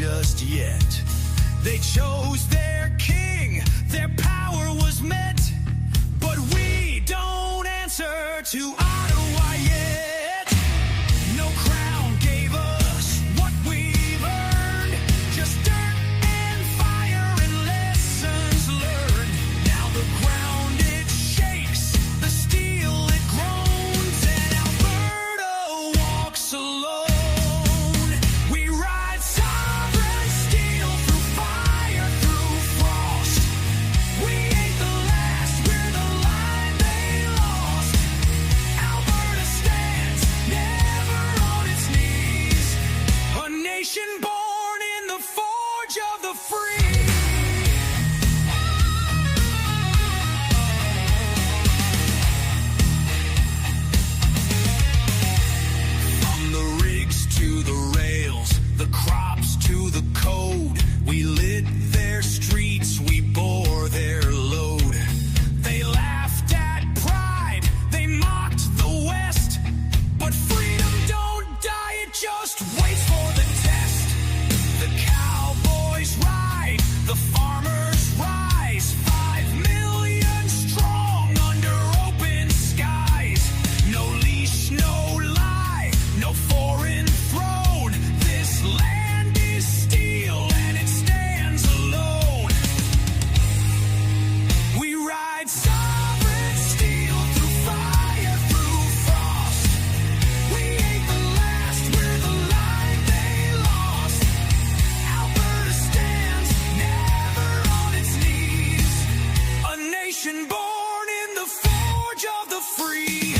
just yet. They chose their king, their power was met, but we don't answer to Ottawa yet. No crown gave us what we've earned, just dirt and fire and lessons learned. Now the ground it shakes, the steel it groans, and Alberta walks alone. We ride sovereign steel through fire, through frost. We ain't the last, we're the line they lost. Alberta stands, never on its knees. A nation born in the forge of the free. From the rigs to the rails, the crops to the code, we lit their streets, we bore their load. They laughed at pride, they mocked the West, but freedom don't die, it just waits for the test. The cowboys ride, the farmers rise, 5 million strong under open skies. No leash, no lie, no foreign throne. This land is steel and it stands alone. We ride sovereign steel through fire, through frost. We ain't the last, we're the line they lost. Alberta stands, never on its knees. A nation born in the forge of the free.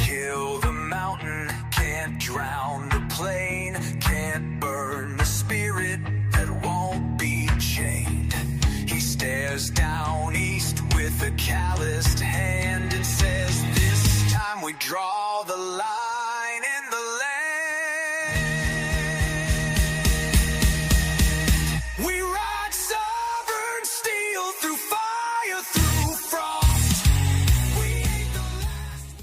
Kill the mountain, can't drown the plain, can't burn the spirit that won't be chained. He stares down east with a calloused hand and says, this time we draw the line in the land. We ride sovereign steel through fire, through frost. We ain't the last.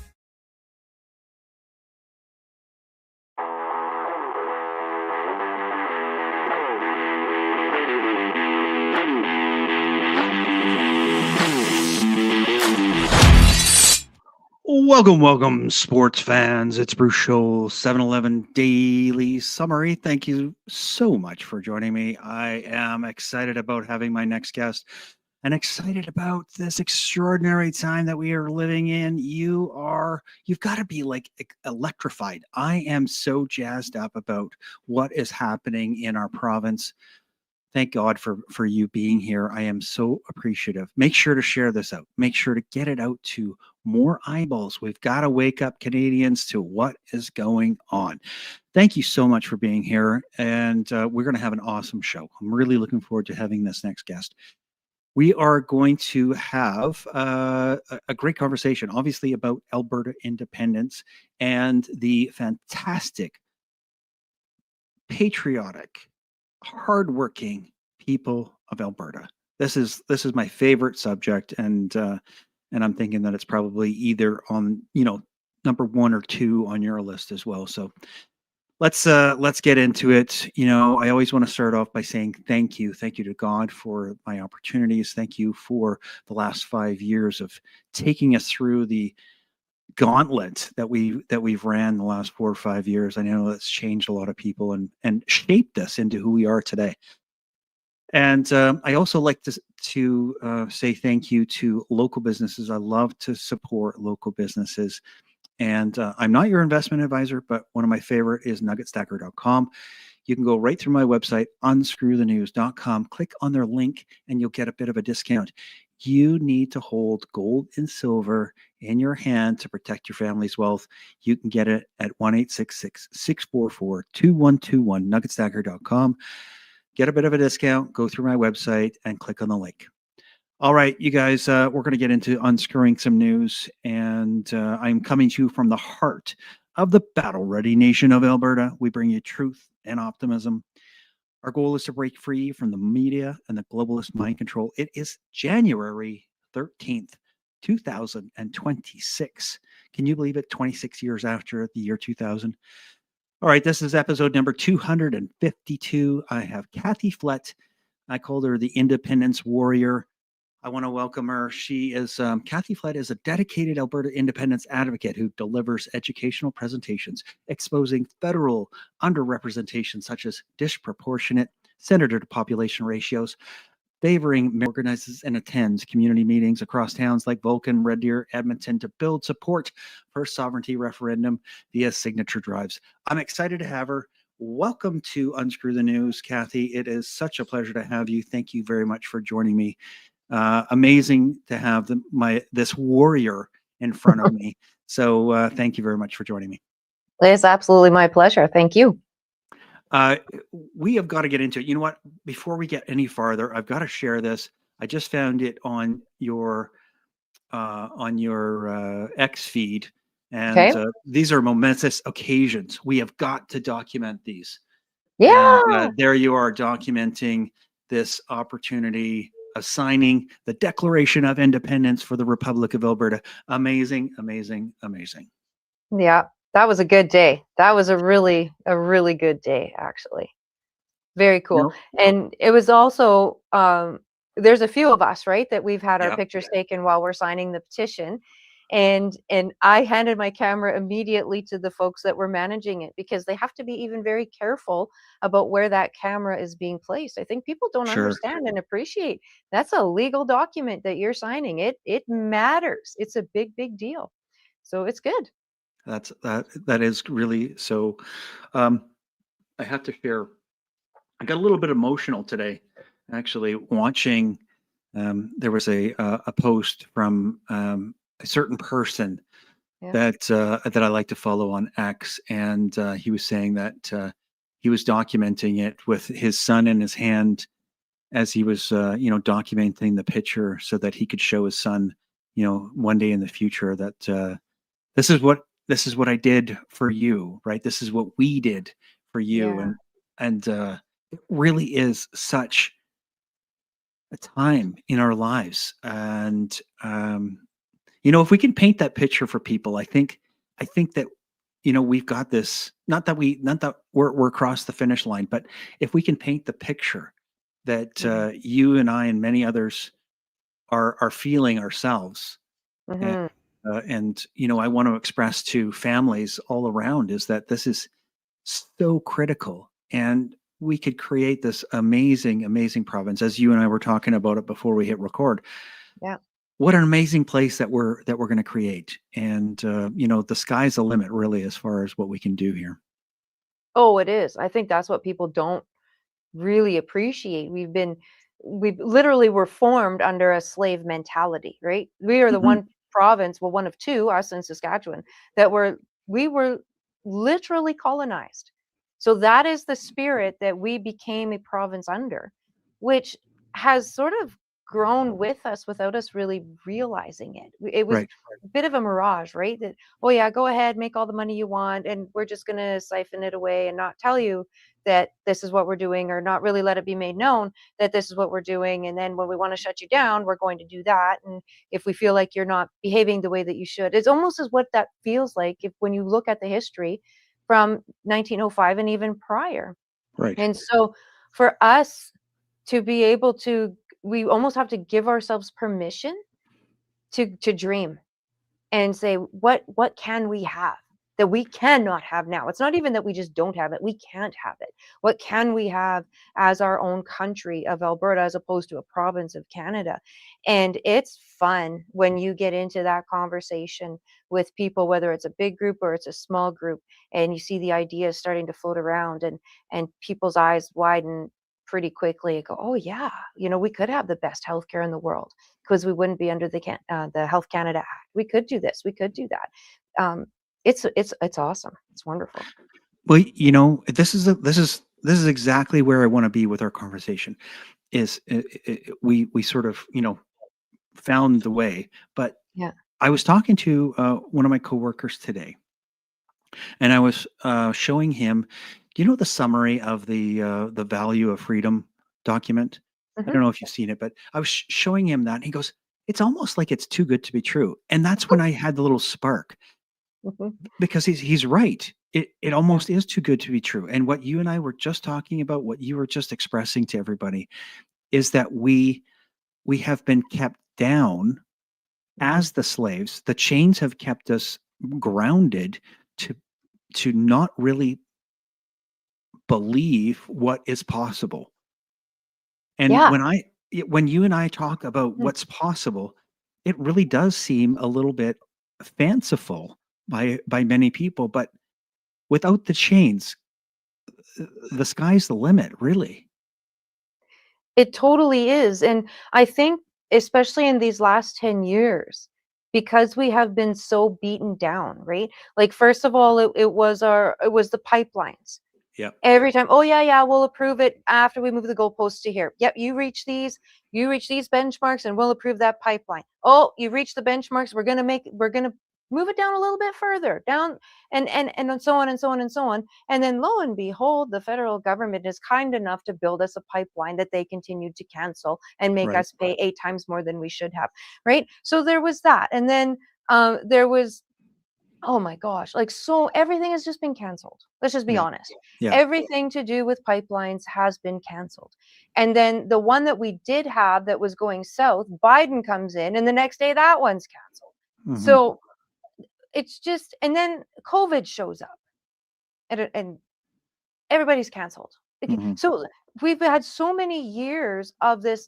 Welcome, sports fans. It's Bruce Show, 7-Eleven Daily Summary. Thank you so much for joining me. I am excited about having my next guest and excited about this extraordinary time that we are living in. You've got to be like electrified. I am so jazzed up about what is happening in our province. Thank God for you being here. I am so appreciative. Make sure to share this out. Make sure to get it out to more eyeballs. We've got to wake up Canadians to what is going on. Thank you so much for being here. And we're going to have an awesome show. I'm really looking forward to having this next guest. We are going to have a great conversation, obviously, about Alberta independence and the fantastic, patriotic, hardworking people of Alberta. This is my favorite subject, and I'm thinking that it's probably either on number 1 or 2 on your list as well. So let's get into it. I always want to start off by saying thank you to God for my opportunities. Thank you for the last 5 years of taking us through the gauntlet that we've ran the last 4 or 5 years. I know that's changed a lot of people and shaped us into who we are today. And I also like to say thank you to local businesses. I love to support local businesses. And I'm not your investment advisor, but one of my favorite is nuggetstacker.com. You can go right through my website, unscrewthenews.com, click on their link, and you'll get a bit of a discount. You need to hold gold and silver in your hand to protect your family's wealth. You can get it at 1-866-644-2121, nuggetstacker.com. Get a bit of a discount, go through my website, and click on the link. All right, you guys, we're going to get into unscrewing some news, and I'm coming to you from the heart of the battle-ready nation of Alberta. We bring you truth and optimism. Our goal is to break free from the media and the globalist mind control. It is January 13th, 2026. Can you believe it? 26 years after the year 2000. All right, this is episode number 252. I have Kathy Flett. I called her the Independence Warrior. I want to welcome her. She is, Kathy Flett is a dedicated Alberta independence advocate who delivers educational presentations exposing federal underrepresentation, such as disproportionate senator to population ratios, favoring organizes and attends community meetings across towns like Vulcan, Red Deer, Edmonton to build support for sovereignty referendum via signature drives. I'm excited to have her. Welcome to Unscrew the News, Kathy. It is such a pleasure to have you. Thank you very much for joining me. Amazing to have this warrior in front of me. So thank you very much for joining me. It's absolutely my pleasure. Thank you. We have got to get into it. You know what? Before we get any farther, I've got to share this. I just found it on your X feed, and these are momentous occasions. We have got to document these. Yeah. And, there you are documenting this opportunity of signing the Declaration of Independence for the Republic of Alberta. Amazing, amazing, amazing. Yeah, that was a good day. That was a really good day, actually. Very cool. And it was also, there's a few of us, right, that we've had our pictures taken while we're signing the petition. And I handed my camera immediately to the folks that were managing it, because they have to be even very careful about where that camera is being placed. I think people don't understand and appreciate that's a legal document that you're signing. It matters. It's a big deal. So it's good. That is really so. I have to share. I got a little bit emotional today, actually, watching. There was a post from a certain person that I like to follow on X, and he was saying that he was documenting it with his son in his hand as he was, documenting the picture so that he could show his son, one day in the future that this is what I did for you, right? This is what we did for you, and it really is such a time in our lives, and if we can paint that picture for people, I think that we've got this. Not that we're across the finish line, but if we can paint the picture that you and I and many others are feeling ourselves, and I want to express to families all around is that this is so critical, and we could create this amazing province, as you and I were talking about it before we hit record. Yeah. What an amazing place that we're going to create, and the sky's the limit, really, as far as what we can do here. Oh, it is. I think that's what people don't really appreciate. We literally were formed under a slave mentality, right? We are the one province, well, one of two, us in Saskatchewan, that we were literally colonized. So that is the spirit that we became a province under, which has sort of grown with us without us really realizing it. It was a bit of a mirage, right? That, oh yeah, go ahead, make all the money you want, and we're just going to siphon it away and not tell you that this is what we're doing, or not really let it be made known that this is what we're doing. And then when we want to shut you down, we're going to do that. And if we feel like you're not behaving the way that you should, it's almost as what that feels like when you look at the history from 1905 and even prior. Right. And so for us to be able to, we almost have to give ourselves permission to dream and say, what can we have that we cannot have now? It's not even that we just don't have it. We can't have it. What can we have as our own country of Alberta, as opposed to a province of Canada? And it's fun when you get into that conversation with people, whether it's a big group or it's a small group, and you see the ideas starting to float around, and people's eyes widen pretty quickly and go, oh yeah, we could have the best healthcare in the world, because we wouldn't be under the Health Canada Act. We could do this. We could do that. It's awesome. It's wonderful. Well, this is exactly where I want to be with our conversation. Is we sort of found the way, but I was talking to one of my coworkers today, And I was showing him, do you know the summary of the value of freedom document? I Hmm. don't know if you've seen it, but I was showing him that, and he goes, "It's almost like it's too good to be true." And that's when I had the little spark, Hmm. because he's right. It Yeah. almost is too good to be true. And what you and I were just talking about, what you were just expressing to everybody, is that we have been kept down Hmm. as the slaves. The chains have kept us grounded to not really believe what is possible. And Yeah. when you and I talk about Mm. what's possible, it really does seem a little bit fanciful by many people, but without the chains, the sky's the limit, really. It totally is. And I think, especially in these last 10 years, because we have been so beaten down, right? Like, first of all, it was the pipelines. Yep. Every time, "Oh, yeah, yeah, we'll approve it after we move the goalposts to here. Yep, you reach these benchmarks and we'll approve that pipeline. Oh, you reach the benchmarks, we're gonna move it down a little bit further, down," and so on and so on and so on. And then lo and behold, the federal government is kind enough to build us a pipeline that they continued to cancel and make Right. us pay 8 times more than we should have, right? So there was that. And then there was, oh my gosh, like, so everything has just been canceled. Let's just be Yeah. honest. Yeah. Everything to do with pipelines has been canceled. And then the one that we did have that was going south, Biden comes in and the next day that one's canceled. Hmm. So it's just, and then COVID shows up and everybody's canceled. Hmm. So we've had so many years of this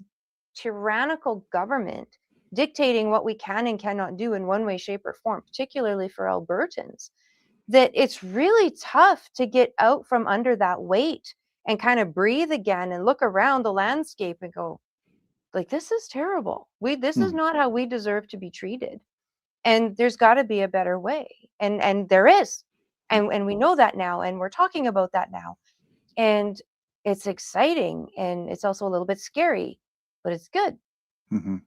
tyrannical government dictating what we can and cannot do in one way, shape, or form, particularly for Albertans, that it's really tough to get out from under that weight and kind of breathe again and look around the landscape and go, like, this is terrible. This is Hmm. not how we deserve to be treated. And there's got to be a better way. And there is. And we know that now, and we're talking about that now. And it's exciting and it's also a little bit scary, but it's good. Hmm.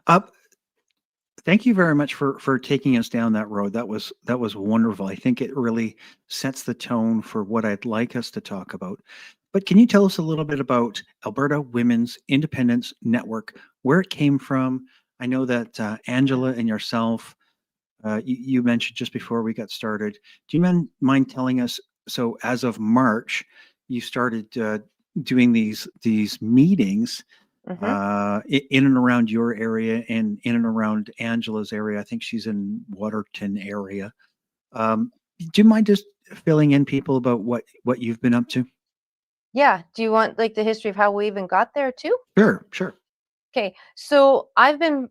Uh, Thank you very much for taking us down that road. That was wonderful. I think it really sets the tone for what I'd like us to talk about. But can you tell us a little bit about Alberta Women's Independence Network, where it came from? I know that Yeah. Angela and yourself, you mentioned just before we got started. Do you mind telling us? So as of March, you started doing these meetings Hmm. in and around your area and in and around Angela's area. I think she's in Waterton area. Do you mind just filling in people about what you've been up to? Yeah. Do you want like the history of how we even got there too? Sure, sure. Okay, so I've been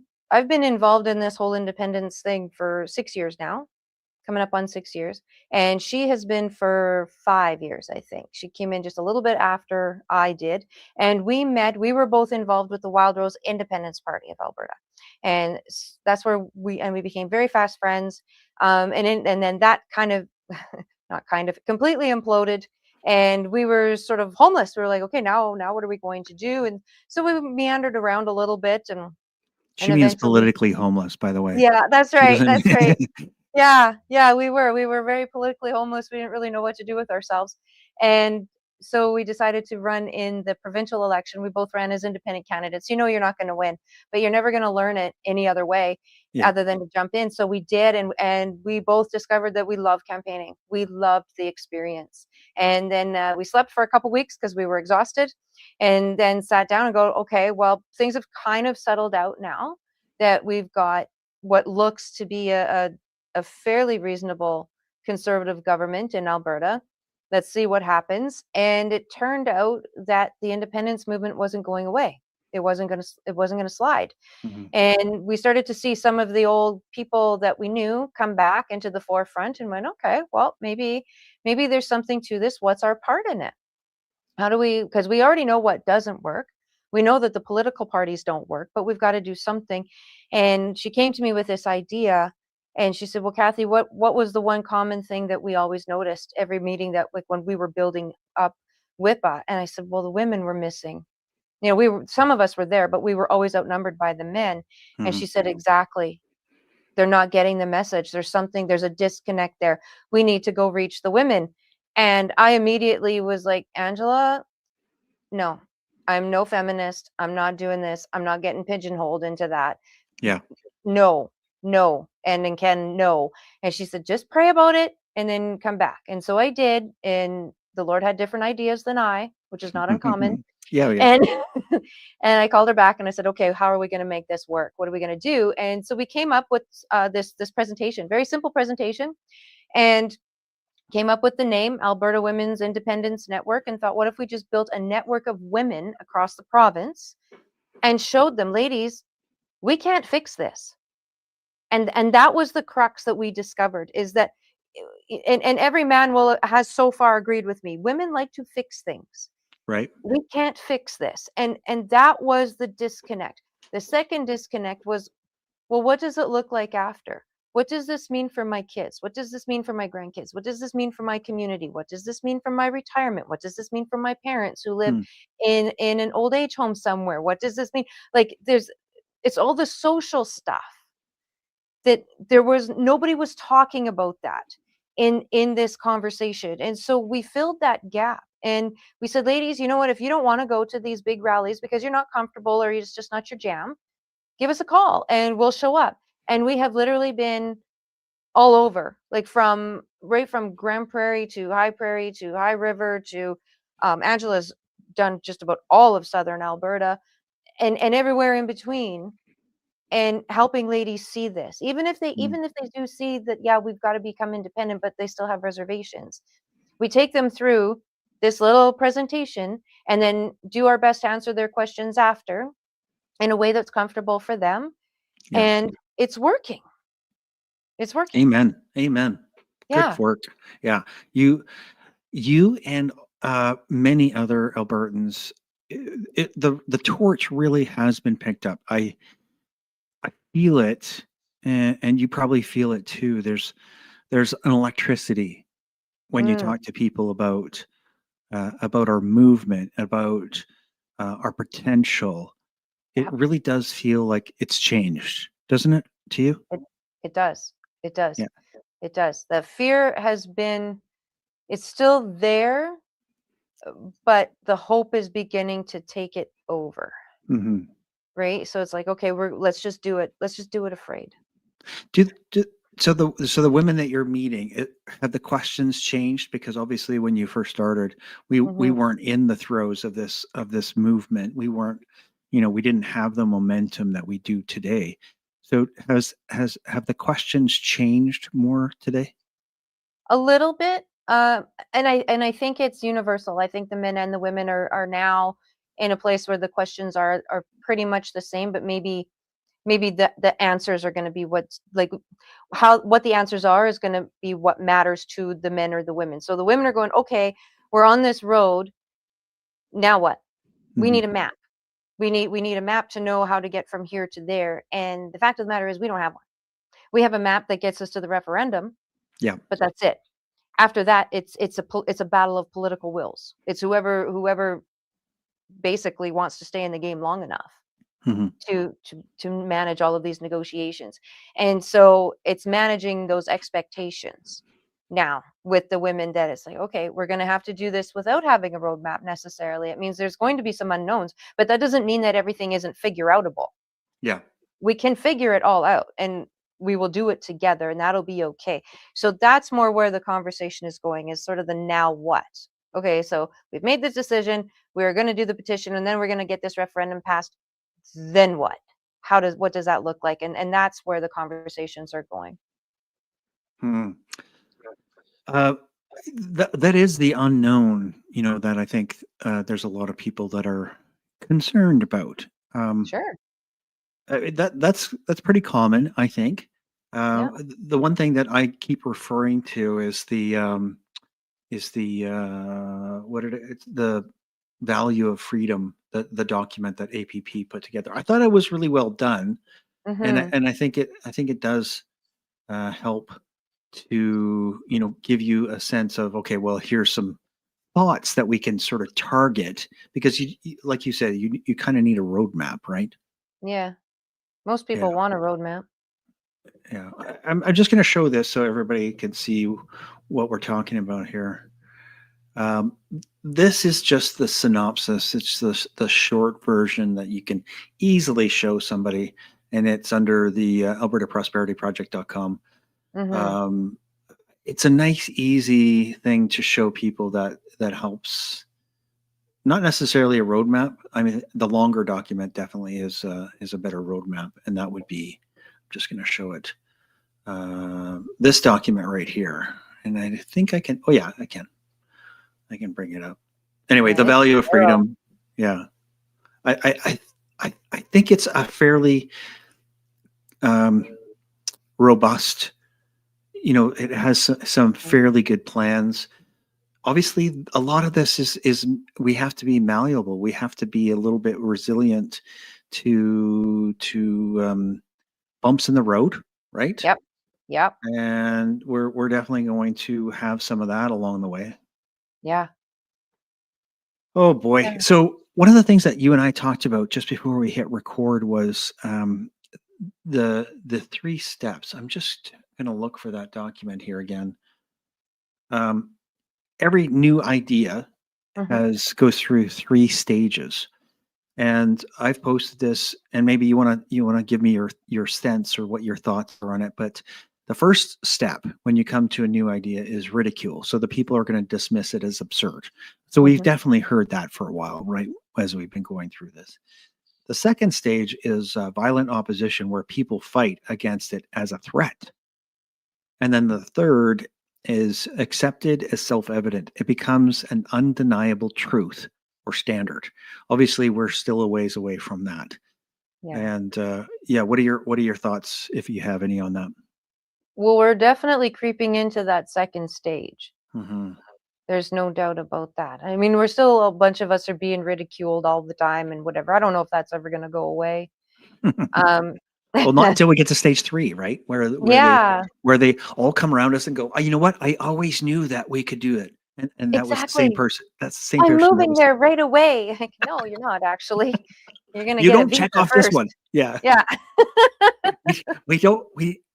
involved in this whole independence thing for 6 years now, coming up on 6 years, and she has been for 5 years, I think. She came in just a little bit after I did, and we met. We were both involved with the Wild Rose Independence Party of Alberta, and that's where we became very fast friends. And then that kind of, not kind of, completely imploded, and we were sort of homeless. We were like, okay, now what are we going to do? And so we meandered around a little bit, and She means eventually, politically homeless, by the way. yeah, that's She right, doesn't. that's right. Yeah, yeah, we were very politically homeless. We didn't really know what to do with ourselves. And so we decided to run in the provincial election. We both ran as independent candidates. You know you're not going to win, but you're never going to learn it any other way Yeah. other than to jump in. So we did, and we both discovered that we love campaigning. We loved the experience. And then we slept for a couple weeks because we were exhausted, and then sat down and go, okay, well, things have kind of settled out now that we've got what looks to be a fairly reasonable conservative government in Alberta. Let's see what happens. And it turned out that the independence movement wasn't going away. It wasn't going to slide. Mhm. And we started to see some of the old people that we knew come back into the forefront and went, okay, well, maybe there's something to this. What's our part in it? How do we, because we already know what doesn't work. We know that the political parties don't work, but we've got to do something. And she came to me with this idea, and she said, well, Kathy, what was the one common thing that we always noticed every meeting, that like when we were building up WIPA? And I said, well, the women were missing. Some of us were there, but we were always outnumbered by the men. And Mhm. she said, exactly. They're not getting the message. There's a disconnect there. We need to go reach the women. And I immediately was like, Angela, no, I'm no feminist. I'm not doing this. I'm not getting pigeonholed into that. Yeah. No, no. And then Ken, no. And she said, just pray about it and then come back. And so I did. And the Lord had different ideas than I, which is not uncommon. Yeah. And and I called her back and I said, okay, how are we going to make this work? What are we going to do? And so we came up with this presentation, very simple presentation, and came up with the name Alberta Women's Independence Network, and thought, what if we just built a network of women across the province and showed them, ladies, we can't fix this. And that was the crux that we discovered, is that, and every man has so far agreed with me, women like to fix things. Right. We can't fix this. And that was the disconnect. The second disconnect was, well, what does it look like after? What does this mean for my kids? What does this mean for my grandkids? What does this mean for my community? What does this mean for my retirement? What does this mean for my parents who live in an old age home somewhere? What does this mean? Like, it's all the social stuff that nobody was talking about that in this conversation. And so we filled that gap. And we said, ladies, you know what? If you don't want to go to these big rallies because you're not comfortable or it's just not your jam, give us a call and we'll show up. And we have literally been all over, like right from Grand Prairie to High Prairie to High River to Angela's done just about all of Southern Alberta and everywhere in between, and helping ladies see this, even if they do see that, yeah, we've got to become independent, but they still have reservations. We take them through this little presentation and then do our best to answer their questions after in a way that's comfortable for them. Yeah. And it's working. It's working. Amen. Yeah. Good work. Yeah. You and many other Albertans, the torch really has been picked up. I feel it, and you probably feel it too. There's an electricity when you talk to people about our movement, about our potential. It really does feel like it's changed, doesn't it, to you? It does. It does. Yeah. It does. The fear it's still there, but the hope is beginning to take it over. Mm-hmm. Right. So it's like, okay, let's just do it. Let's just do it afraid. So the women that you're meeting, have the questions changed? Because obviously when you first started, we weren't in the throes of this movement. We weren't, we didn't have the momentum that we do today. So have the questions changed more today? A little bit. And I think it's universal. I think the men and the women are now in a place where the questions are pretty much the same, but maybe the answers are going to be what the answers are is going to be what matters to the men or the women. So the women are going, okay, we're on this road. Now what? We need a map. We need a map to know how to get from here to there. And the fact of the matter is we don't have one. We have a map that gets us to the referendum. Yeah. But that's it. After that, it's a battle of political wills. It's whoever basically wants to stay in the game long enough to manage all of these negotiations. And so it's managing those expectations now with the women, that it's like, okay, we're going to have to do this without having a roadmap necessarily. It means there's going to be some unknowns, but that doesn't mean that everything isn't figure outable. Yeah. We can figure it all out, and we will do it together, and that'll be okay. So that's more where the conversation is going, is sort of the now what. Okay, so we've made this decision. We're going to do the petition, and then we're going to get this referendum passed. Then what? What does that look like? And that's where the conversations are going. That is the unknown, that I think there's a lot of people that are concerned about. Sure. That's pretty common, I think. Yeah. The one thing that I keep referring to is the it's the value of freedom, the document that APP put together. I thought it was really well done, and I think it does help to give you a sense of, okay, well, here's some thoughts that we can sort of target, because you like you said, you kind of need a roadmap, right? Yeah. Most people want a roadmap. Yeah, I'm just going to show this so everybody can see what we're talking about here. Um, this is just the synopsis. It's the short version that you can easily show somebody, and it's under the AlbertaProsperityProject.com. Mm-hmm. Um, it's a nice, easy thing to show people that helps. Not necessarily a roadmap. I mean, the longer document definitely is a better roadmap, and that would be. I'm just going to show it. This document right here, and I think I can. Oh yeah, I can. I can bring it up. Anyway, the Right. value of Arrow. freedom. Yeah, I think it's a fairly um, robust. It has some fairly good plans. Obviously, a lot of this is we have to be malleable. We have to be a little bit resilient to bumps in the road, right? Yep. Yep. And we're definitely going to have some of that along the way. Yeah. Oh boy. Yeah. So one of the things that you and I talked about just before we hit record was the three steps. I'm just going to look for that document here again. Um, every new idea Mm-hmm. goes through three stages, and I've posted this, and maybe you want to give me your sense or what your thoughts are on it. But the first step when you come to a new idea is ridicule. So the people are going to dismiss it as absurd. So we've Mm-hmm. definitely heard that for a while, right? As we've been going through this. The second stage is violent opposition, where people fight against it as a threat. And then the third is accepted as self evident. It becomes an undeniable truth or standard. Obviously, we're still a ways away from that. Yeah. And yeah, what are your thoughts, if you have any, on that? Well, we're definitely creeping into that second stage. Hmm. There's no doubt about that. I mean, we're still a bunch of us are being ridiculed all the time and whatever. I don't know if that's ever going to go away. Um, Well, not until we get to stage three, right? Where they yeah, where they all come around us and go, oh, you know what? I always knew that we could do it. And that was the same exactly. person. That's the same I'm person that moving was. there right away. Like, no, you're not actually. You're going to You get a don't visa check off this first. one. Yeah. Yeah. We don't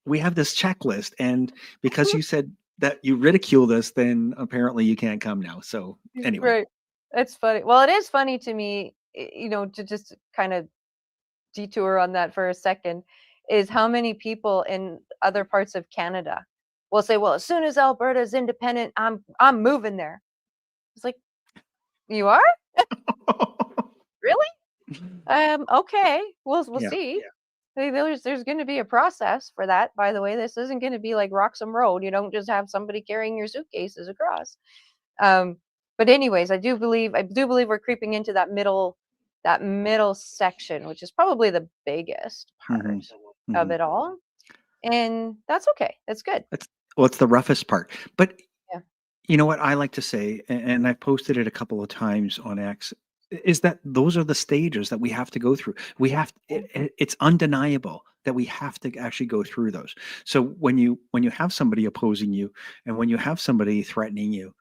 we have this checklist, and because you said that you ridiculed us, then apparently you can't come now. So anyway. Right. It's funny. Well, it is funny to me, to just kind of detour on that for a second, is how many people in other parts of Canada will say, "Well, as soon as Alberta is independent, I'm moving there." It's like, "You are? Really? Okay. We'll Yeah. see." Hey, there's going to be a process for that. By the way, this isn't going to be like Roxham Road. You don't just have somebody carrying your suitcases across. Um, but anyways, I do believe we're creeping into that middle section, which is probably the biggest Hmm. part of Hmm. it all. And that's okay. That's good. It's the roughest part. But Yeah. you know what I like to say, and I've posted it a couple of times on X, is that those are the stages that we have to go through. It's undeniable that we have to actually go through those. So when you have somebody opposing you, and when you have somebody threatening you,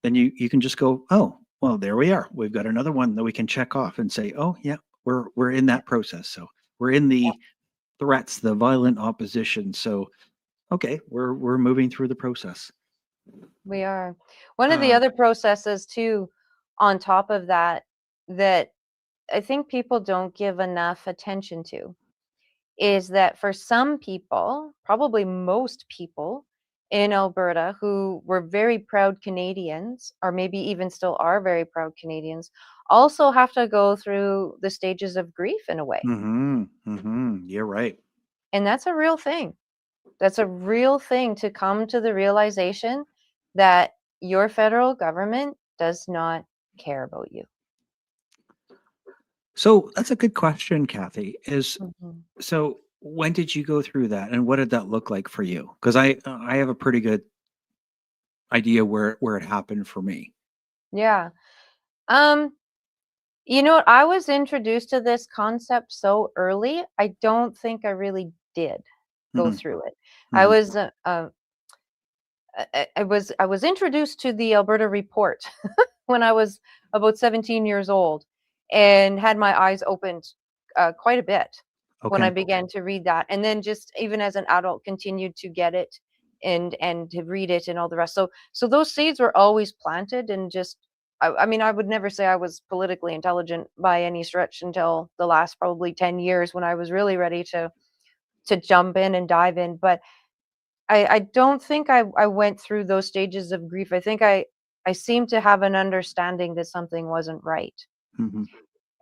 then you can just go, oh, well, there we are. We've got another one that we can check off and say, oh yeah, we're in that process. So we're in the threats, the violent opposition. So okay, we're moving through the process. We are. One of the Uh, other processes too, on top of that, that I think people don't give enough attention to, is that for some people, probably most people in Alberta who were very proud Canadians, or maybe even still are very proud Canadians, also have to go through the stages of grief in a way. You're right. And that's a real thing. That's a real thing, to come to the realization that your federal government does not care about you. So that's a good question, Kathy. Mhm. So when did you go through that, and what did that look like for you? Because I have a pretty good idea where it happened for me. Yeah. Um, You know what? I was introduced to this concept so early. I don't think I really did go Hmm. through it. I Hmm. was I was introduced to the Alberta Report when I was about 17 years old, and had my eyes opened quite a bit. when I Okay. began to read that, and then just even as an adult continued to get it and to read it and all the rest. So those seeds were always planted, and just I mean, I would never say I was politically intelligent by any stretch until the last probably 10 years when I was really ready to jump in and dive in. But I don't think I went through those stages of grief. I think I seemed to have an understanding that something wasn't right. Hmm.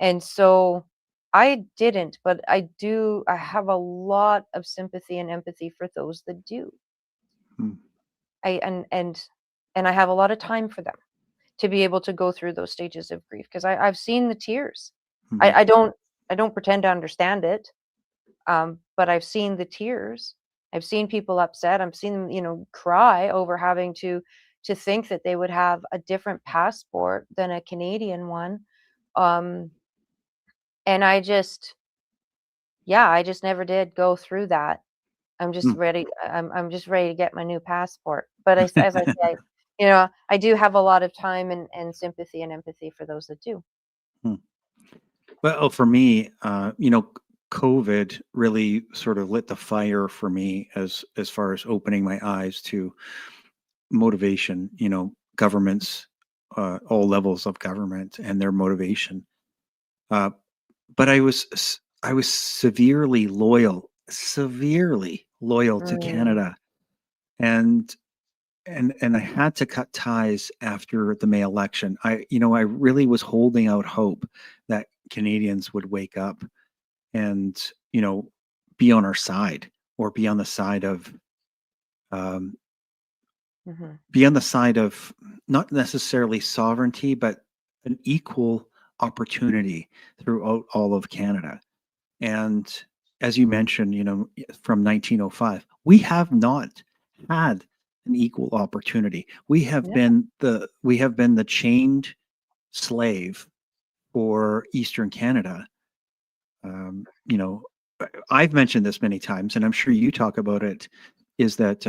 And so I didn't, but I have a lot of sympathy and empathy for those that do. Hmm. I and I have a lot of time for them to be able to go through those stages of grief, because I've seen the tears. Hmm. I don't pretend to understand it, but I've seen the tears. I've seen people upset. I've seen them, cry over having to think that they would have a different passport than a Canadian one. Um, and I just never did go through that. I'm just Hmm. ready. I'm just ready to get my new passport. But as I say, I do have a lot of time and sympathy and empathy for those that do. Hmm. Well, for me, COVID really sort of lit the fire for me as far as opening my eyes to motivation. Governments, all levels of government, and their motivation. Uh, but I was severely loyal to Mm, Canada, and and I had to cut ties after the May election. I really was holding out hope that Canadians would wake up and be on our side, or um, mhm. be on the side of not necessarily sovereignty, but an equal opportunity throughout all of Canada. And as you mentioned, from 1905, we have not had an equal opportunity. No, We have been the chained slave for Eastern Canada. Um, you know, I've mentioned this many times, and I'm sure you talk about it. Is that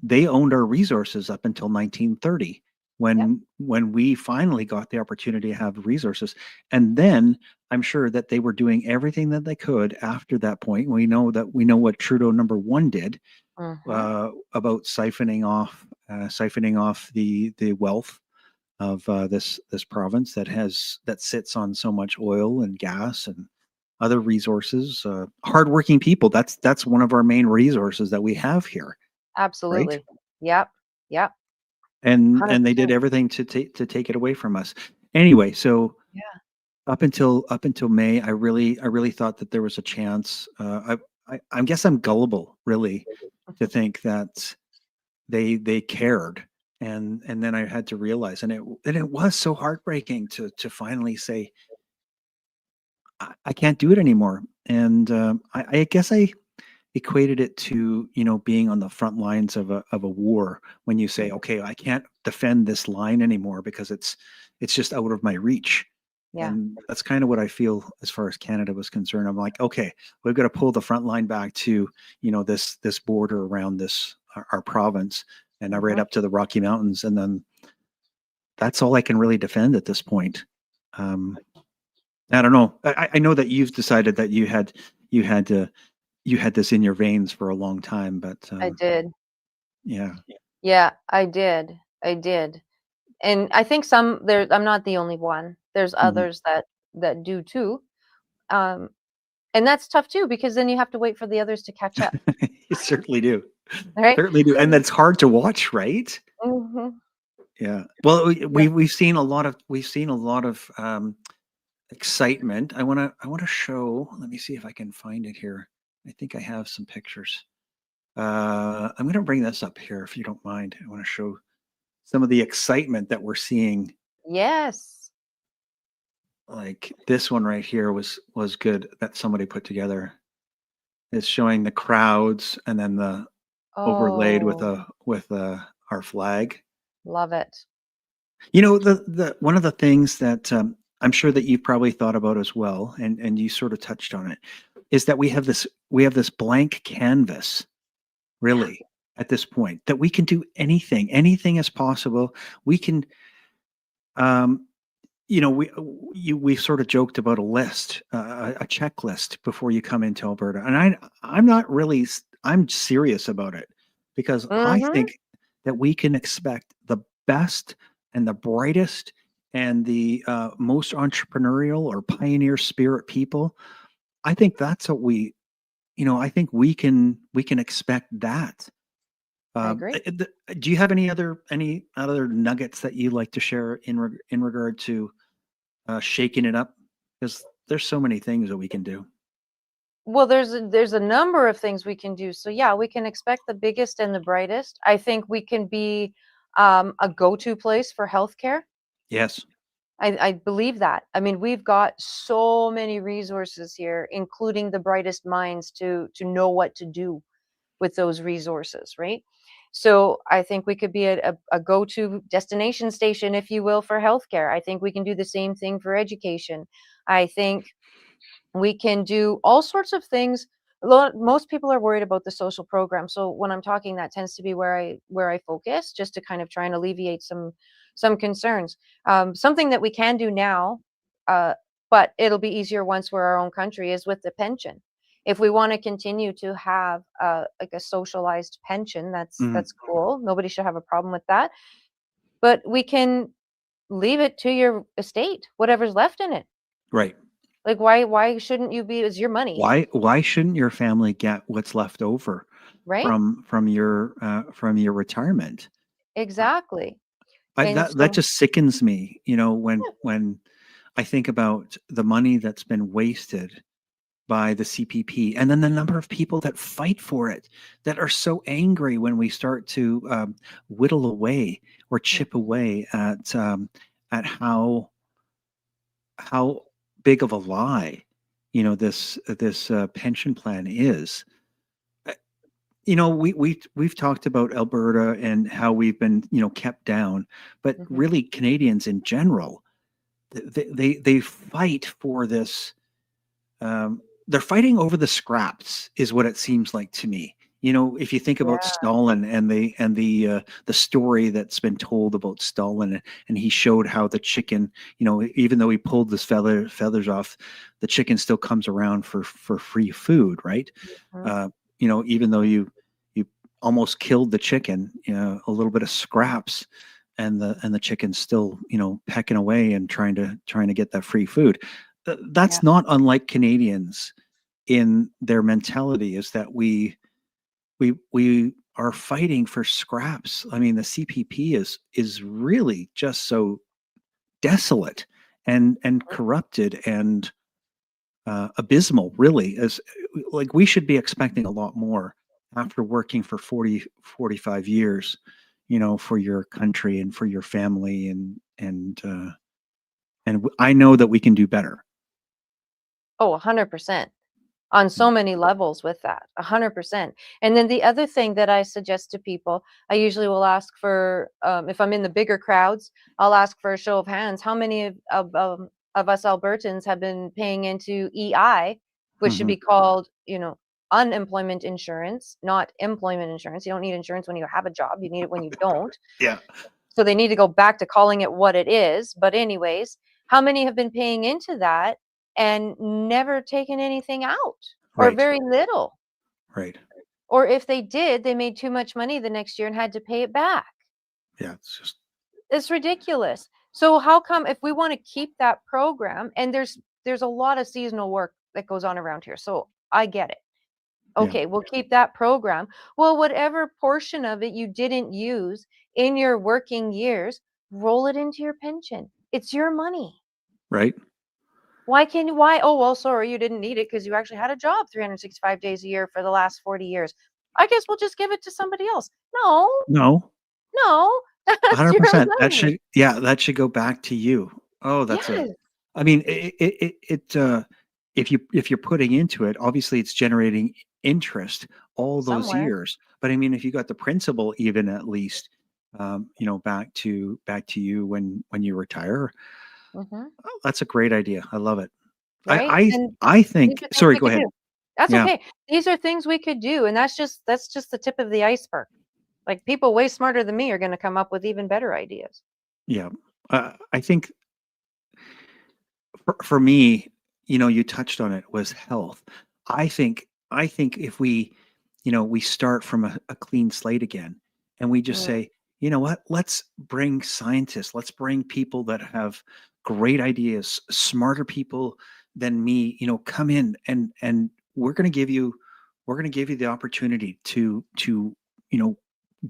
they owned our resources up until 1930, yep, when we finally got the opportunity to have resources, and then I'm sure that they were doing everything that they could after that point. We know what Trudeau number one did, mhm, about siphoning off the wealth of this province that sits on so much oil and gas and other resources. Hardworking people. That's one of our main resources that we have here, right? absolutely. Yep, yep, And they did 100%. everything to take it away from us. Anyway, so Yeah, up until May, I really thought that there was a chance. I guess I'm gullible, really, to think that they cared. And then I had to realize, and it was so heartbreaking to finally say, I can't do it anymore. And I guess I equated it to being on the front lines of a war, when you say, okay, I can't defend this line anymore because it's just out of my reach. yeah, And that's kind of what I feel as far as Canada was concerned. I'm like, okay, we've got to pull the front line back to this border around our province, and right mhm. up to the Rocky Mountains, and then that's all I can really defend at this point. um I don't know. I know that you've decided that you had to you had this in your veins for a long time, but I did. yeah. Yeah, I did. And I think I'm not the only one. There's Mhm. others that do too. Um, and that's tough too, because then you have to wait for the others to catch up, You certainly do. right? Certainly do, and that's hard to watch, right? Mhm. Yeah. Well, Yeah. we've seen a lot of excitement. I wanna show. Let me see if I can find it here. I think I have some pictures. I'm gonna bring this up here if you don't mind. I want to show some of the excitement that we're seeing. Yes. Like this one right here was good, that somebody put together. It's showing the crowds, and then the overlaid with Oh, our flag. love it. The one of the things that I'm sure that you've probably thought about as well, and you sort of touched on it, is that we have this blank canvas, Yeah. really, at this point, that we can do anything. Anything is possible. We can, um, you know, we sort of joked about a list, a checklist before you come into Alberta, and I'm not really I'm serious about it because I Mm-hmm. think that we can expect the best and the brightest and the most entrepreneurial or pioneer spirit people. I think that's what I think we can expect that. I Um, agree. do you have any other nuggets that you like to share in regard to shaking it up? Because there's so many things that we can do. Well, there's a number of things we can do. So yeah, we can expect the biggest and the brightest. I think we can be a go-to place for healthcare. Yes. I believe that. I mean, we've got so many resources here, including the brightest minds to know what to do with those resources, right? So I think we could be a go-to destination station, if you will, for healthcare. I think we can do the same thing for education. I think we can do all sorts of things. Most people are worried about the social program. So when I'm talking, that tends to be where I focus, just to kind of try and alleviate some concerns. Something that we can do now, uh, but it'll be easier once we're our own country, is with the pension. If we want to continue to have like a socialized pension, Mhm. that's cool. Nobody should have a problem with that. But we can leave it to your estate, whatever's left in it. Right. Like, why shouldn't you be? It's your money, Why shouldn't your family get what's left over right? from your retirement? Uh, Exactly. I, And that so just sickens me. When yeah, I think about the money that's been wasted by the CPP, and then the number of people that fight for it, that are so angry when we start to whittle away or chip mhm, away at how big of a lie this pension plan is. Uh, we've talked about Alberta and how we've been kept down, but mhm, really Canadians in general, they fight for this. They're fighting over the scraps, is what it seems like to me. If you think about yeah, Stalin and the story that's been told about Stalin, and he showed how the chicken, even though he pulled his feathers off, the chicken still comes around for free food, right? mhm, Uh, even though you almost killed the chicken, a little bit of scraps, and the chicken's still pecking away and trying to get that free food. yeah, That's not unlike Canadians in their mentality, is that we are fighting for scraps. I mean, the CPP is really just so desolate and corrupted and abysmal, really. As like, we should be expecting a lot more after working for 40, 45 years, for your country and for your family, and I know that we can do better. oh, 100%. On so many levels with that, 100%. And then the other thing that I suggest to people, I usually will ask for, if I'm in the bigger crowds, I'll ask for a show of hands. How many of us Albertans have been paying into EI, which should Mhm. be called, unemployment insurance, not employment insurance. You don't need insurance when you have a job. You need it when you don't. Yeah. So they need to go back to calling it what it is. But anyways, how many have been paying into that and never taken anything out, or Right. very little? Right. Or if they did, they made too much money the next year and had to pay it back. Yeah. It's just It's ridiculous. So how come, if we want to keep that program, and there's a lot of seasonal work that goes on around here. So I get it. yeah. Okay, we'll keep that program. Well, whatever portion of it you didn't use in your working years, roll it into your pension. It's your money. Right. Why can you, why? Oh, well, sorry, you didn't need it because you actually had a job 365 days a year for the last 40 years. I guess we'll just give it to somebody else. No, No. no, that's your 100%. money. That should go back to you. Oh, Yes, I mean, if you're putting into it, obviously it's generating interest all those somewhere. years. But I mean, if you got the principal, even at least, back to you when you retire, Hmm. oh, that's a great idea. I love it. I Right? And I these think. are things Sorry, we go could ahead. do. That's Yeah. okay. These are things we could do, and that's just the tip of the iceberg. Like, people way smarter than me are going to come up with even better ideas. Yeah. I think for me, you touched on it, was health. I think if we, we start from a clean slate again, and we just Mm, say, you know what, let's bring scientists, let's bring people that have great ideas, smarter people than me, come in, and we're going to give you the opportunity to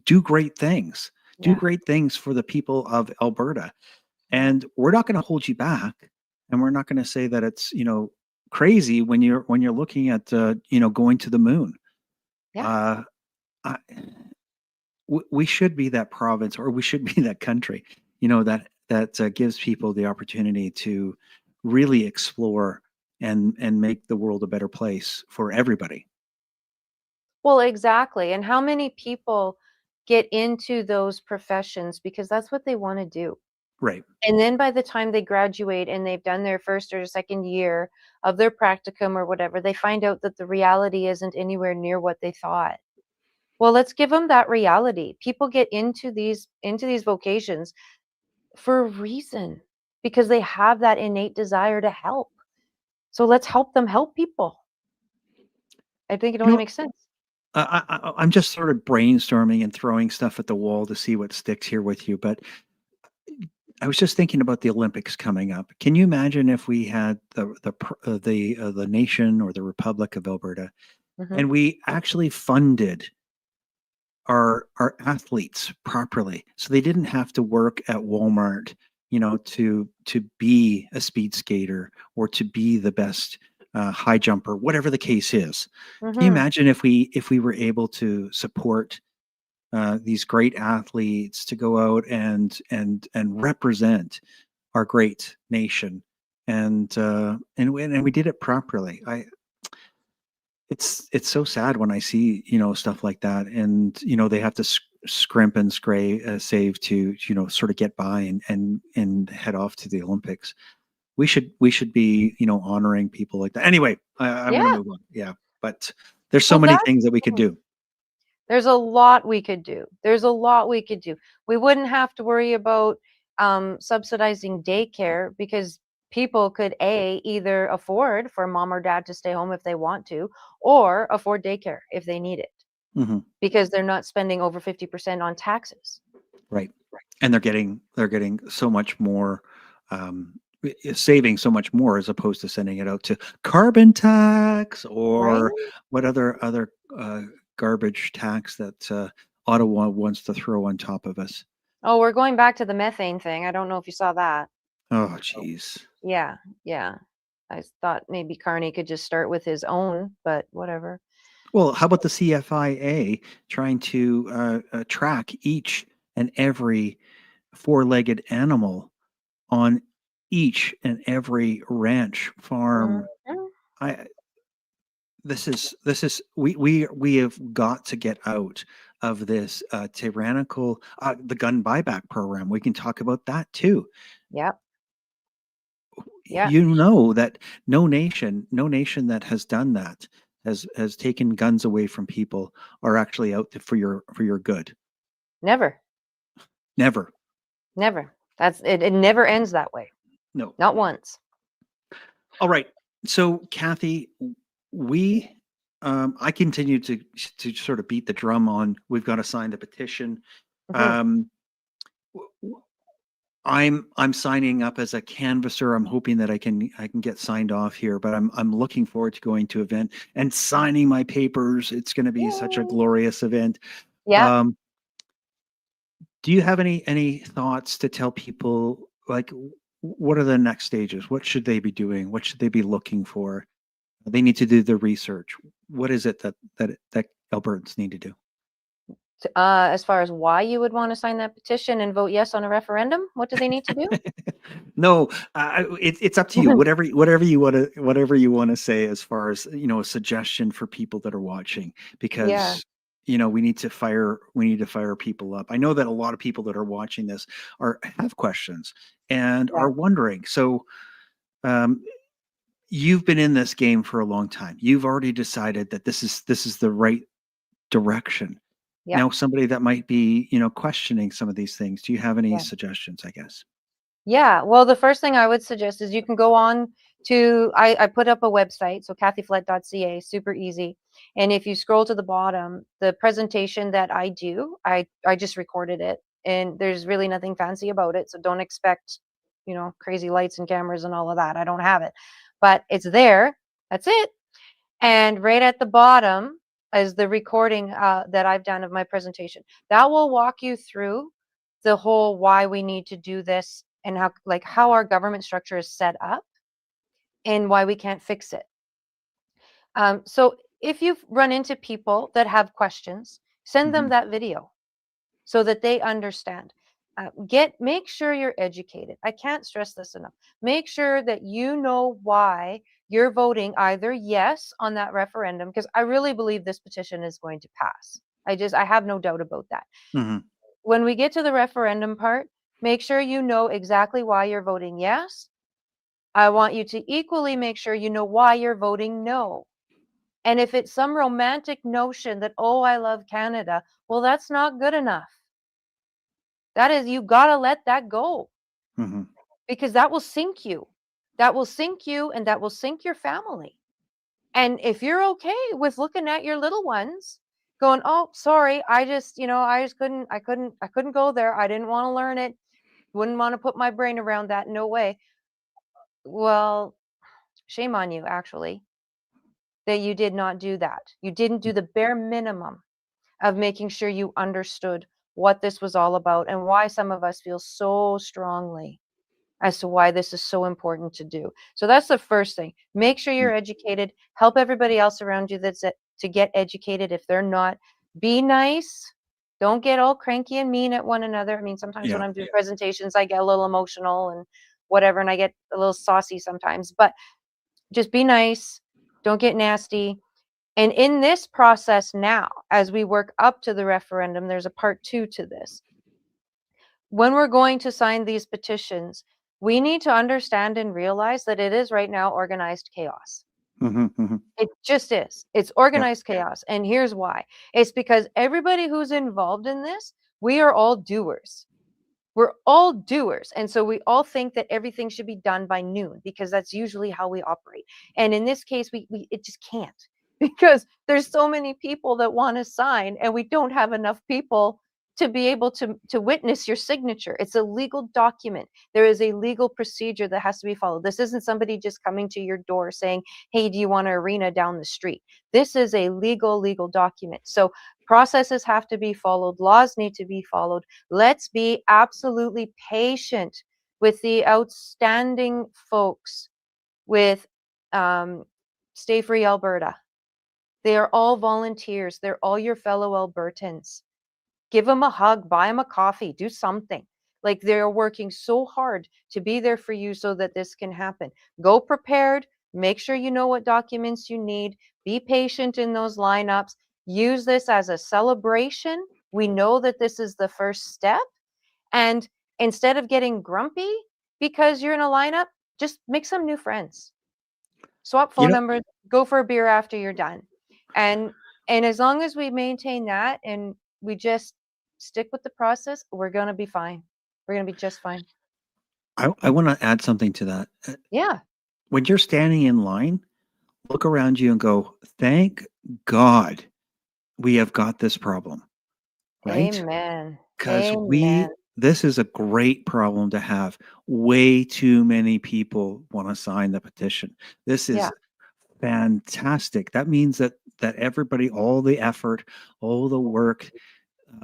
do great things, yeah. for the people of Alberta, and we're not going to hold you back, and we're not going to say that it's crazy when you're looking at going to the moon. Yeah. uh I, we should be that province, or we should be that country, that gives people the opportunity to really explore and make the world a better place for everybody. Well, exactly. And how many people get into those professions because that's what they want to do? Right. And then by the time they graduate and they've done their first or second year of their practicum or whatever, they find out that the reality isn't anywhere near what they thought. Well, let's give them that reality. People get into these vocations for a reason because they have that innate desire to help. So let's help them help people. I think it you only know makes sense. I'm just sort of brainstorming and throwing stuff at the wall to see what sticks here with you, but I was just thinking about the Olympics coming up. Can you imagine if we had the nation, or the Republic of Alberta, Hmm. and we actually funded our athletes properly, so they didn't have to work at Walmart, to be a speed skater, or to be the best high jumper, whatever the case is. Can you Hmm. imagine if we were able to support these great athletes to go out and represent our great nation, and we did it properly? It's so sad when I see stuff like that, and they have to scrimp and save to sort of get by and head off to the Olympics. We should be honoring people like that. Anyway, I'm going to Yeah. move on. Yeah, but there's so Well, many that's things that we the could thing. do. There's a lot we could do. There's a lot we could do. We wouldn't have to worry about subsidizing daycare because people could either afford for mom or dad to stay home if they want to, or afford daycare if they need it Hmm. because they're not spending over 50% on taxes. Right, and they're getting so much more, saving so much more, as opposed to sending it out to carbon tax, Right? or what other garbage tax that Ottawa wants to throw on top of us. Oh, we're going back to the methane thing. I don't know if you saw that. Oh, jeez. Yeah, yeah. Thought maybe Carney could just start with his own, but whatever. Well, how about the CFIA trying to track each and every four-legged animal on each and every ranch farm? Mhm. I this is we have got to get out of this tyrannical, the gun buyback program. We can talk about that too. Yep. Yeah. That no nation that has done that, has taken guns away from people, are actually out for your good. Never. Never. Never. That's it. It never ends that way. No. Not once. All right. So, Kathy, we I continue to sort of beat the drum on, we've got to sign the petition. Mhm. Um, w- w- I'm signing up as a canvasser. I'm hoping that I can get signed off here, but I'm looking forward to going to event and signing my papers. It's going to be such a Yay. glorious event. Yeah. Um, do you have any thoughts to tell people, like, what are the next stages? What should they be doing? What should they be looking for? They need to do the research. What is it that Albertans need to do? As far as why you would want to sign that petition and vote yes on a referendum, what do they need to do? No, it's up to you. Whatever you want to say, as far as a suggestion for people that are watching, Yeah. because we need to fire people up. I know that a lot of people that are watching this have questions and Yeah. are wondering. So, um, you've been in this game for a long time. You've already decided that this is the right direction. Yeah. Now, somebody that might be questioning some of these things, do you have any Yeah. suggestions, I guess? Yeah, well, the first thing I would suggest is you can go on to, I put up a website, so kathyflett.ca, super easy. And if you scroll to the bottom, the presentation that I do, I just recorded it, and there's really nothing fancy about it. So don't expect, crazy lights and cameras and all of that. I don't have it, but it's there. That's it. And right at the bottom is the recording that I've done of my presentation. That will walk you through the whole why we need to do this, and how our government structure is set up and why we can't fix it. So if you've run into people that have questions, send them that video so that they understand. Make sure you're educated. I can't stress this enough. Make sure that you know why you're voting either yes on that referendum, because I really believe this petition is going to pass. I have no doubt about that. Mhm. When we get to the referendum part, make sure you know exactly why you're voting yes. I want you to equally make sure you know why you're voting no. And if it's some romantic notion that, oh, I love Canada, well, that's not good enough. That is, you got to let that go, Mhm. because that will sink you. That will sink you, and that will sink your family. And if you're okay with looking at your little ones going, oh, sorry, I couldn't go there. I didn't want to learn it. Wouldn't want to put my brain around that. No way. Well, shame on you, actually, that you did not do that. You didn't do the bare minimum of making sure you understood what this was all about and why some of us feel so strongly as to why this is so important to do. So that's the first thing. Make sure you're educated. Help everybody else around you to get educated if they're not. Be nice. Don't get all cranky and mean at one another. I mean, sometimes when Yeah. I'm doing presentations, I get a little emotional and whatever, and I get a little saucy sometimes. But just be nice. Don't get nasty. And in this process now, as we work up to the referendum, there's a part 2 to this. When we're going to sign these petitions, we need to understand and realize that it is right now organized chaos. Mhm. Mhm. It just is. It's Yep. organized chaos. And here's why. It's because everybody who's involved in this, we are all doers. We're all doers. And so we all think that everything should be done by noon, because that's usually how we operate. And in this case, we it just can't, because there's so many people that want to sign, and we don't have enough people to be able to witness your signature. It's a legal document. There is a legal procedure that has to be followed. This isn't somebody just coming to your door saying, hey, do you want an arena down the street? This is a legal document. So processes have to be followed. Laws need to be followed. Let's be absolutely patient with the outstanding folks with Stay Free Alberta. They are all volunteers. They're all your fellow Albertans. Give them a hug, buy them a coffee, do something. Like, they're working so hard to be there for you so that this can happen. Go prepared. Make sure you know what documents you need. Be patient in those lineups. Use this as a celebration. We know that this is the first step. And instead of getting grumpy because you're in a lineup, just make some new friends. Swap You phone know, numbers, go for a beer after you're done. And as long as we maintain that and we just stick with the process, we're going to be fine. We're going to be just fine. I want to add something to that. Yeah. When you're standing in line, look around you and go, "Thank God we have got this problem." Right? Amen. Because Amen. this is a great problem to have. Way too many people want to sign the petition. This Yeah. is fantastic. That means that everybody, all the effort, all the work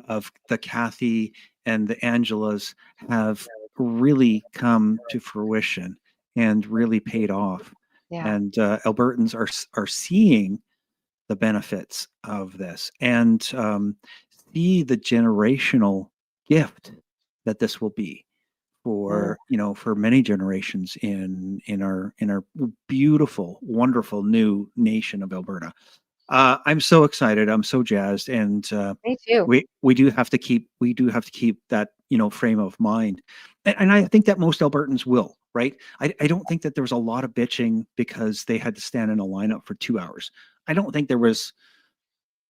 of the Kathy and the Angelas have really come to fruition and really paid off. Yeah. And Albertans are seeing the benefits of this and see the generational gift that this will be Mm. for many generations in our beautiful, wonderful new nation of Alberta. I'm so excited. I'm so jazzed, and Me too. we do have to keep that frame of mind, and I think that most Albertans will. Right? I don't think that there was a lot of bitching because they had to stand in a lineup for 2 hours. I don't think there was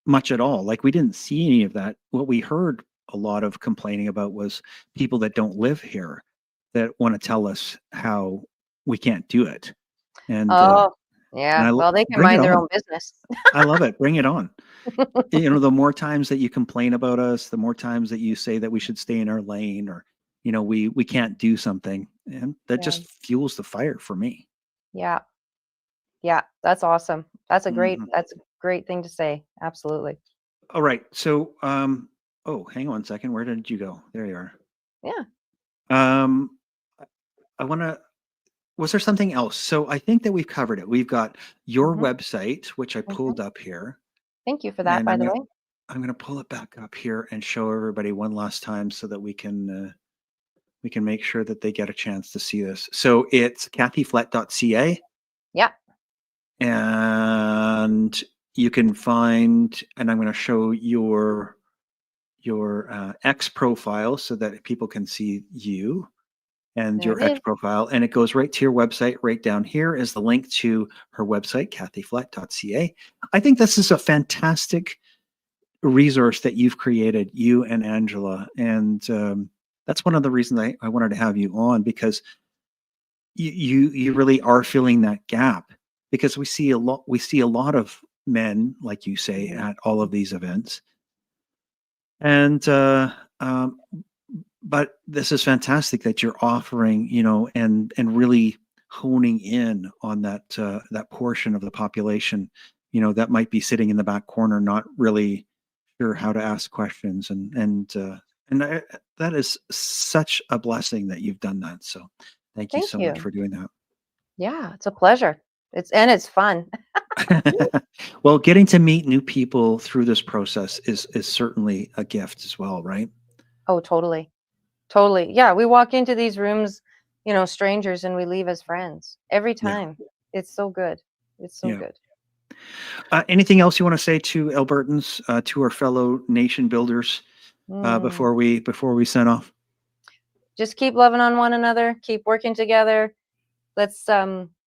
much at all. Like we didn't see any of that. What we heard a lot of complaining about was people that don't live here that want to tell us how we can't do it. And Oh, and yeah. Well, they can bring it mind their on. own business. I love it. Bring it on. The more times that you complain about us, the more times that you say that we should stay in our lane, or we can't do something, and that Yeah. just fuels the fire for me. Yeah. Yeah. That's awesome. That's Mhm. a great thing to say. Absolutely. All right. So, oh, hang on a second. Where did you go? There you are. Yeah. Um, I want to. Was there something else? So I think that we've covered it. We've got your Hmm. website, which I Hmm. pulled up here, Thank you for that, and by the way. I'm gonna pull it back up here and show everybody one last time so that we can make sure that they get a chance to see this. So it's kathyflett.ca, Yeah. and you can find, and I'm going to show your X profile so that people can see you and There your it X is. profile, and it goes right to your website. Right down here is the link to her website, kathyflett.ca. I think this is a fantastic resource that you've created, you and Angela, and that's one of the reasons I wanted to have you on, because you really are filling that gap, because we see a lot of men, like you say, Mhm. at all of these events, and um, but this is fantastic that you're offering, and really honing in on that portion of the population, that might be sitting in the back corner, not really sure how to ask questions, and that is such a blessing that you've done that. So, thank you Thank so much you. for doing that. Yeah. It's a pleasure. It's fun. Well, getting to meet new people through this process is certainly a gift as well, right? Oh, totally. Totally. Yeah. We walk into these rooms, strangers, and we leave as friends every Yeah, time. It's so good. It's so yeah. good. Anything else you want to say to Albertans, to our fellow nation builders, Mm. before we sign off? Just keep loving on one another, keep working together. Let's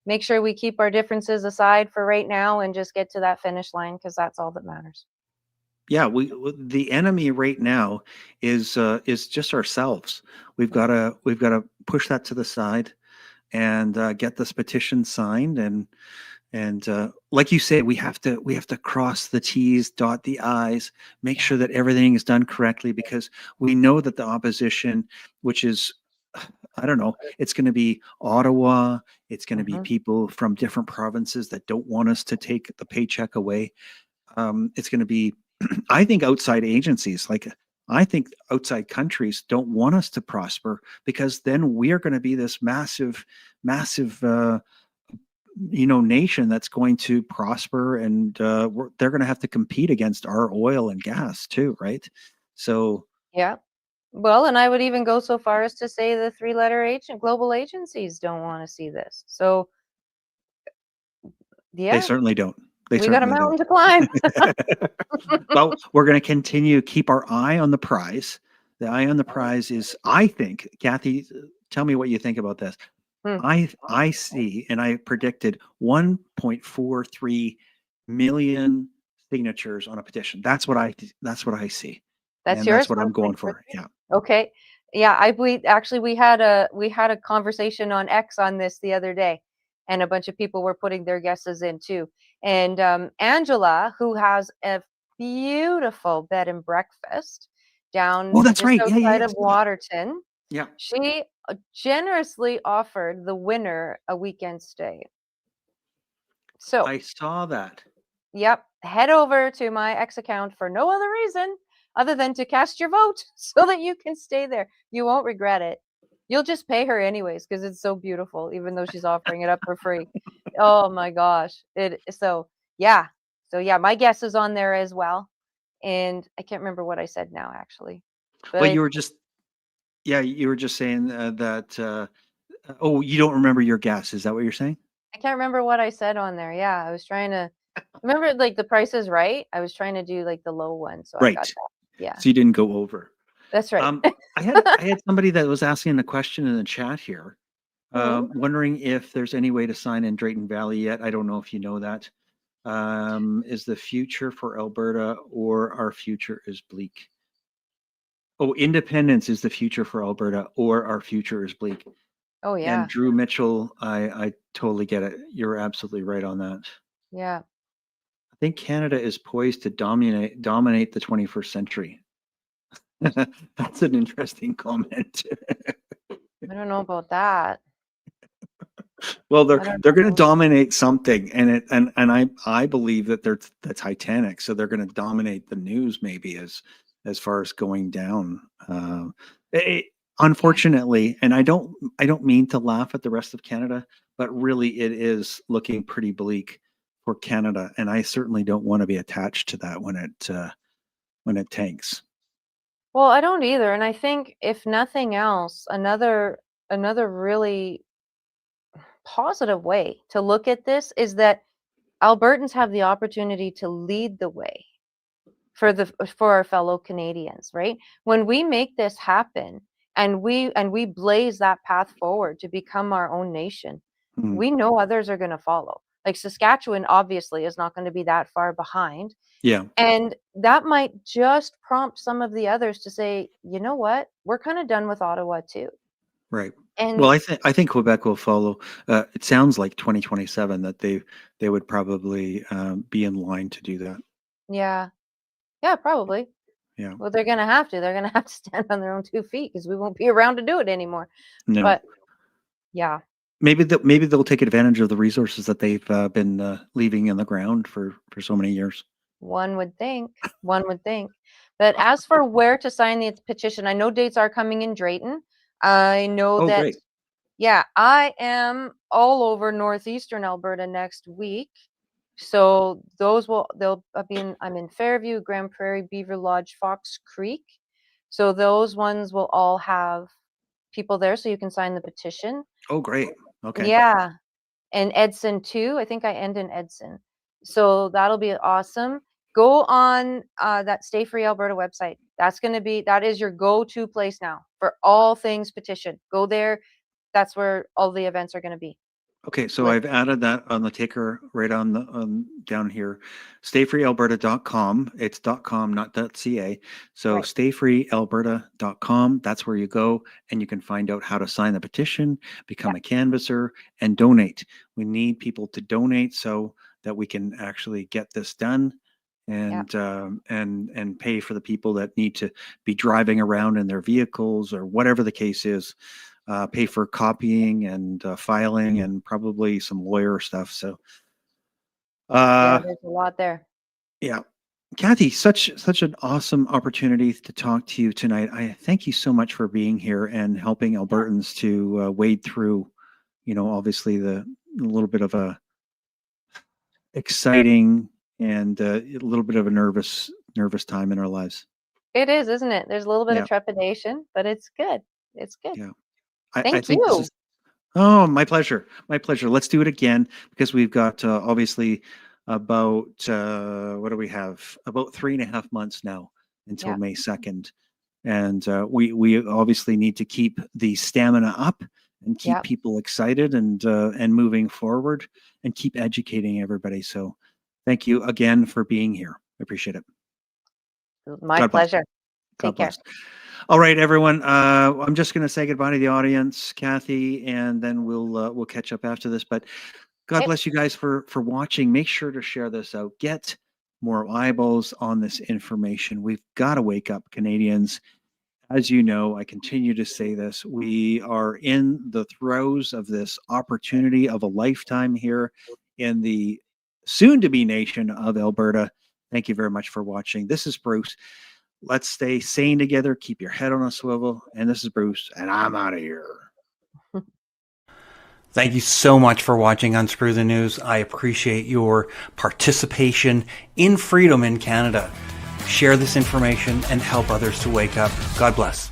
make sure we keep our differences aside for right now and just get to that finish line, because that's all that matters. Yeah, the enemy right now is just ourselves. We've got to push that to the side, and get this petition signed, and like you say, we have to cross the T's, dot the I's, make Yeah. sure that everything is done correctly, because we know that the opposition, which is, I don't know, it's going to be Ottawa, it's going to be Hmm. people from different provinces that don't want us to take the paycheck away. It's going to be, I think, outside agencies, like, I think outside countries don't want us to prosper, because then we are going to be this massive, massive, nation that's going to prosper, and they're going to have to compete against our oil and gas too, right? So Yeah. Well, and I would even go so far as to say the three-letter global agencies don't want to see this. So, they yeah, certainly don't. They we got a certainly don't. mountain to climb. Well, we're going to continue keep our eye on the prize. The eye on the prize is, I think, Kathy, tell me what you think about this. Hmm. I see, and I predicted 1.43 million signatures on a petition. That's what I see, That's and that's yours, what I'm going for. 1.43. Yeah. Okay. Yeah, I believe actually we had a conversation on X on this the other day, and a bunch of people were putting their guesses in too. And Angela, who has a beautiful bed and breakfast down Oh, that's just right. Yeah, yeah, outside yeah. I of saw that. Waterton, Yeah, she generously offered the winner a weekend stay. So, I saw that. yep, head over to my X account for no other reason other than to cast your vote so that you can stay there. You won't regret it. You'll just pay her anyways because it's so beautiful, even though she's offering it up for free. Oh my gosh. Yeah. So yeah, my guess is on there as well. And I can't remember what I said now actually. But Well, you were just saying that. Oh, you don't remember your guess? Is that what you're saying? I can't remember what I said on there. Yeah, I was trying to remember, like, The Price is Right. I was trying to do like the low one, so I got Right. that. Yeah, So you didn't go over. that's right. I had somebody that was asking a question in the chat here, Mhm. wondering if there's any way to sign in Drayton Valley yet. I don't know if you know that. Is the future for Alberta, or our future is bleak? Oh, independence is the future for Alberta, or our future is bleak. Oh And yeah. Drew Mitchell, I totally get it. You're absolutely right on that. Yeah. I think Canada is poised to dominate the 21st century. That's an interesting comment. I don't know about that. Well, I they're don't they're going to know. dominate something, and I believe that they're the Titanic, so they're going to dominate the news maybe as far as going down. It, unfortunately, and I don't mean to laugh at the rest of Canada, but really it is looking pretty bleak for Canada, and I certainly don't want to be attached to that when it tanks. Well, I don't either. And I think if nothing else, another really positive way to look at this is that Albertans have the opportunity to lead the way for our fellow Canadians, right? When we make this happen and we blaze that path forward to become our own nation, Hmm. we know others are going to follow. Like Saskatchewan obviously is not going to be that far behind. Yeah, And that might just prompt some of the others to say, you know what? We're kind of done with Ottawa too. right. And Well, I think Quebec will follow. It sounds like 2027 that they would probably be in line to do that. yeah, yeah, probably. Yeah. Well, they're going to have to. They're going to have to stand on their own 2 feet because we won't be around to do it anymore. No. But yeah, Maybe they'll take advantage of the resources that they've been leaving in the ground for so many years. one would think. One would think. But as for where to sign the petition, I know dates are coming in Drayton. I know Oh, that, great. yeah, I am all over northeastern Alberta next week. So I'm in Fairview, Grand Prairie, Beaver Lodge, Fox Creek. So those ones will all have people there so you can sign the petition. Oh, great. Okay. Yeah. And Edson too. I think I end in Edson. So that'll be awesome. Go on that Stay Free Alberta website. That is your go-to place now for all things petition. Go there. That's where all the events are going to be. Okay, so Like, I've added that on the ticker right on the down here. Stayfreealberta.com. It's .com, not .ca. So right. stayfreealberta.com. That's where you go, and you can find out how to sign the petition, become Yeah. a canvasser, and donate. We need people to donate so that we can actually get this done and pay for the people that need to be driving around in their vehicles or whatever the case is. Pay for copying and filing and probably some lawyer stuff. So, Yeah, uh, there's a lot there. yeah, Kathy, such an awesome opportunity to talk to you tonight. I thank you so much for being here and helping Albertans to wade through, obviously a little bit of a exciting and a little bit of a nervous time in our lives. It is, isn't it? There's a little bit Yeah, of trepidation, but it's good. It's good. yeah. I Thank think this you. is. Oh, my pleasure. My pleasure. Let's do it again because we've got obviously about what do we have? About 3.5 months now until Yeah. May 2nd. And we obviously need to keep the stamina up and keep Yeah. people excited and moving forward and keep educating everybody. So thank you again for being here. I appreciate it. My God bless. pleasure. God Take care. bless. All right, everyone. I'm just going to say goodbye to the audience, Kathy, and then we'll catch up after this. But God Okay. bless you guys for watching. Make sure to share this out. Get more eyeballs on this information. We've got to wake up, Canadians. As you know, I continue to say this. We are in the throes of this opportunity of a lifetime here in the soon-to-be nation of Alberta. Thank you very much for watching. This is Bruce. Let's stay sane together. Keep your head on a swivel. And this is Bruce, and I'm out of here. Thank you so much for watching Unscrew the News. I appreciate your participation in freedom in Canada. Share this information and help others to wake up. God bless.